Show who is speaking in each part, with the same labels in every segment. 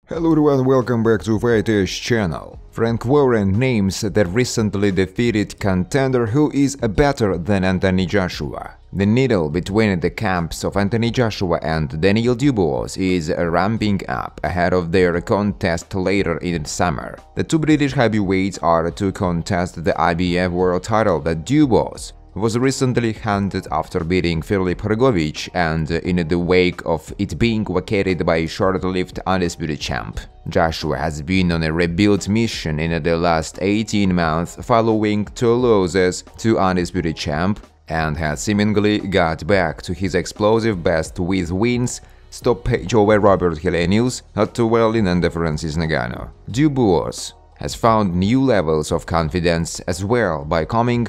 Speaker 1: Hello everyone, welcome back to Fighter's channel. Frank Warren names the recently defeated contender who is better than Anthony Joshua. The needle between the camps of Anthony Joshua and Daniel Dubois is ramping up ahead of their contest later in the summer. The two British heavyweights are to contest the IBF world title that Dubois was recently handed after beating Filip Hrgović and in the wake of it being vacated by short-lived undisputed champ. Joshua has been on a rebuild mission in the last 18 months following two losses to undisputed champ and has seemingly got back to his explosive best with wins, stoppage over Robert Helenius, Tuwelin and Francis Ngannou. Dubois has found new levels of confidence as well by coming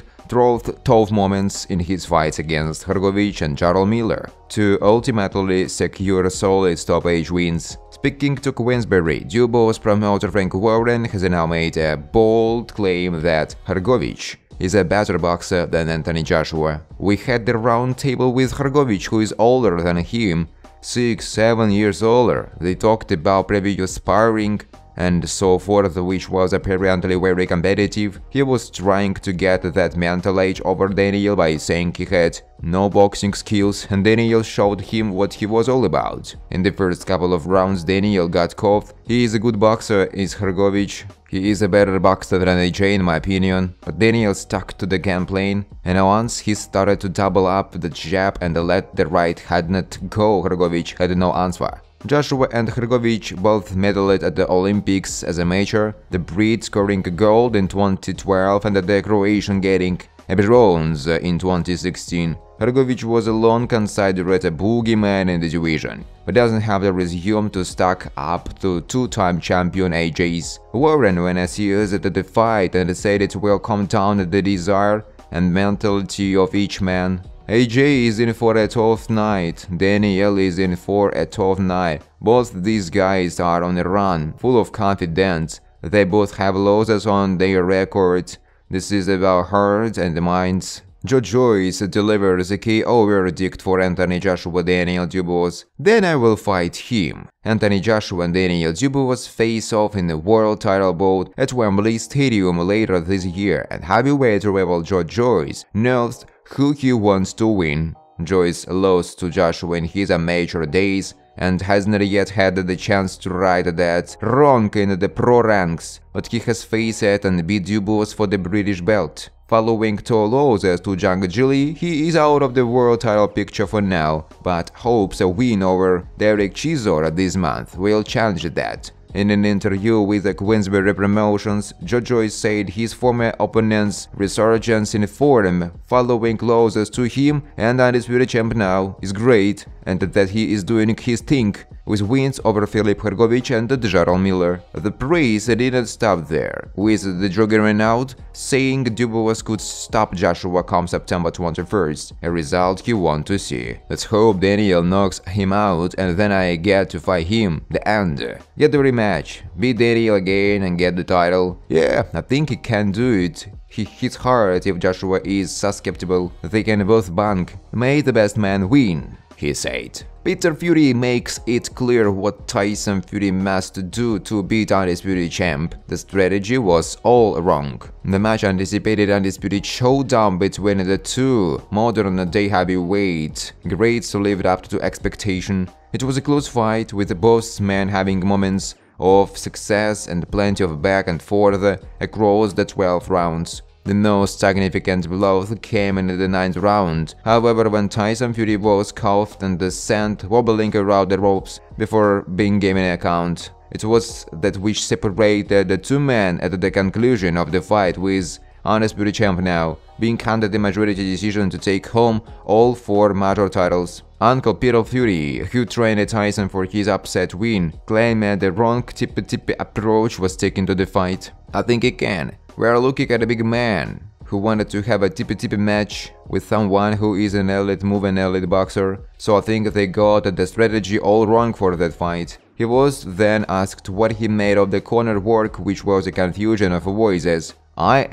Speaker 1: tough moments in his fights against Hrgović and Jarl Miller to ultimately secure solid stoppage wins. Speaking to Queensberry, Dubois promoter Frank Warren has now made a bold claim that Hrgović is a better boxer than Anthony Joshua. We had the round table with Hrgović, who is older than him, 6-7 years older. They talked about previous sparring and so forth, which was apparently very competitive. He was trying to get that mental edge over Daniel by saying he had no boxing skills, and Daniel showed him what he was all about. In the first couple of rounds, Daniel got caught. He is a good boxer, is Hrgović. He is a better boxer than AJ in my opinion, but Daniel stuck to the game plan, and once he started to double up the jab and let the right hand not go, Hrgović had no answer. Joshua and Hrgović both medaled at the Olympics as a major, the Brit scoring gold in 2012 and the Croatian getting a bronze in 2016. Hrgović was long considered a boogeyman in the division, but doesn't have the resume to stack up to two-time champion AJ's. Warren when sees the fight and said it will come down to the desire and mentality of each man. AJ is in for a tough night, Daniel is in for a tough night. Both these guys are on a run, full of confidence. They both have losses on their records. This is about hearts and minds. Joe Joyce delivers a KO verdict for Anthony Joshua Daniel Dubois. Then I will fight him. Anthony Joshua and Daniel Dubois face off in the world title bout at Wembley Stadium later this year, and heavyweight rival Joe Joyce knows who he wants to win. Joyce lost to Joshua in his amateur days and hasn't yet had the chance to right that wrong in the pro ranks, but he has faced and beat Dubois for the British belt. Following two losses to Zhang Jili, he is out of the world title picture for now, but hopes a win over Derek Chisora this month will change that. In an interview with the Queensberry Promotions, Joe Joyce said his former opponent's resurgence in form following losses to him and undisputed champ now is great, and that he is doing his thing with wins over Filip Hrgović and Jarl Miller. The praise didn't stop there, with the juggernaut saying Dubois could stop Joshua come September 21st, a result he wants to see. Let's hope Daniel knocks him out and then I get to fight him, the end. Get the rematch, beat Daniel again and get the title. Yeah, I think he can do it. He hits hard if Joshua is susceptible. They can both bank. May the best man win, he said. Peter Fury makes it clear what Tyson Fury must do to beat undisputed champ. The strategy was all wrong. The much anticipated undisputed showdown between the two modern-day heavyweight greats lived up to expectation. It was a close fight, with both men having moments of success and plenty of back and forth across the 12 rounds. The most significant blow came in the 9th round, however, when Tyson Fury was cuffed and sent wobbling around the ropes before being given a count. It was that which separated the two men at the conclusion of the fight, with undisputed champ now being handed the majority decision to take home all 4 major titles. Uncle Peter Fury, who trained Tyson for his upset win, claimed the wrong tippy-tippy approach was taken to the fight. I think he can. We are looking at a big man who wanted to have a tippy-tippy match with someone who is an elite move and elite boxer, so I think they got the strategy all wrong for that fight. He was then asked what he made of the corner work, which was a confusion of voices. I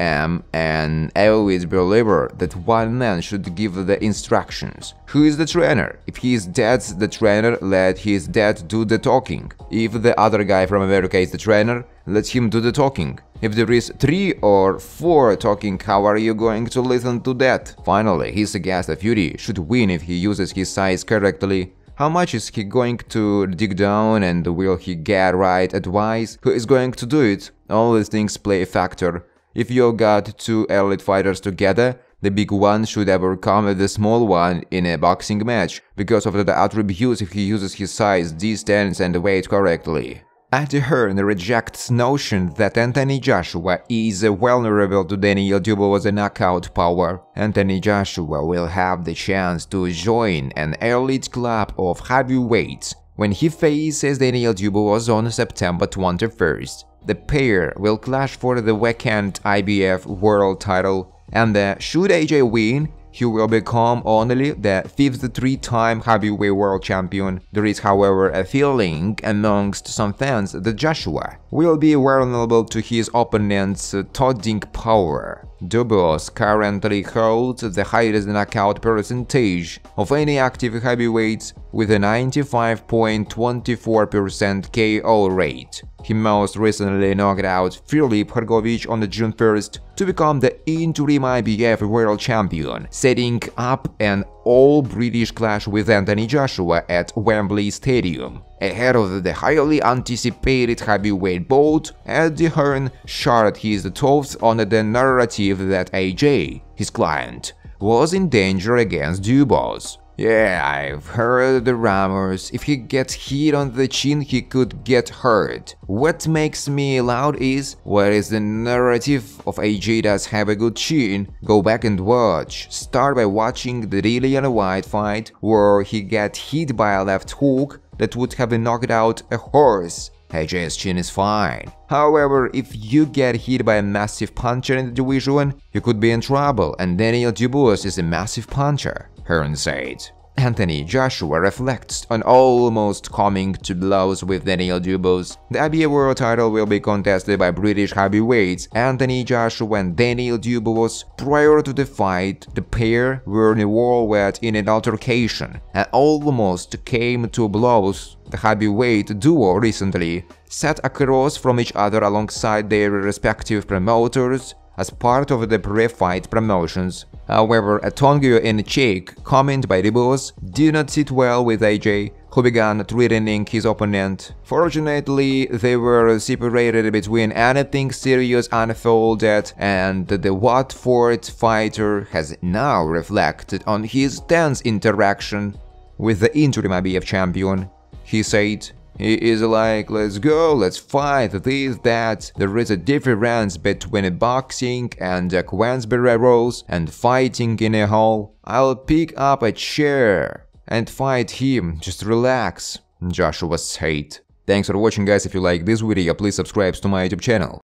Speaker 1: always believer that one man should give the instructions. Who is the trainer? If his dad's the trainer, let his dad do the talking. If the other guy from America is the trainer, let him do the talking. If there is 3 or 4 talking, how are you going to listen to that? Finally, he suggests that Fury should win if he uses his size correctly. How much is he going to dig down, and will he get right advice? Who is going to do it? All these things play a factor. If you got 2 elite fighters together, the big one should overcome the small one in a boxing match, because of the attributes if he uses his size, distance and weight correctly. Hearn rejects notion that Anthony Joshua is vulnerable to Daniel Dubois' knockout power. Anthony Joshua will have the chance to join an elite club of heavyweights when he faces Daniel Dubois on September 21st. The pair will clash for the vacant IBF world title, and should AJ win, he will become only the 5th 3-time heavyweight world champion. There is, however, a feeling amongst some fans that Joshua will be vulnerable to his opponent's taunting power. Dubois currently holds the highest knockout percentage of any active heavyweight with a 95.24% KO rate. He most recently knocked out Filip Hrgovic on June 1st to become the interim IBF world champion, setting up an all-British clash with Anthony Joshua at Wembley Stadium. Ahead of the highly anticipated heavyweight bout, Hearn shared his thoughts on the narrative that AJ, his client, was in danger against Dubois. Yeah, I've heard the rumors. If he gets hit on the chin, he could get hurt. What makes me loud is, what is the narrative of AJ does have a good chin? Go back and watch. Start by watching the Dillian White fight, where he got hit by a left hook that would have knocked out a horse. AJ's chin is fine. However, if you get hit by a massive puncher in the division, you could be in trouble, and Daniel Dubois is a massive puncher, Hearn said. Anthony Joshua reflects on almost coming to blows with Daniel Dubois. The IBF world title will be contested by British heavyweights Anthony Joshua and Daniel Dubois. Prior to the fight, the pair were involved in an altercation and almost came to blows. The heavyweight duo recently sat across from each other alongside their respective promoters as part of the pre-fight promotions. However, a tongue-in-cheek comment by Dubois did not sit well with AJ, who began threatening his opponent. Fortunately, they were separated between anything serious unfolded, and the Watford fighter has now reflected on his tense interaction with the interim IBF champion. He said, "He is like, let's go, let's fight, this, that. There is a difference between boxing and Queensberry rolls and fighting in a hall. I'll pick up a chair and fight him, just relax," Joshua said. Thanks for watching, guys. If you like this video, please subscribe to my YouTube channel.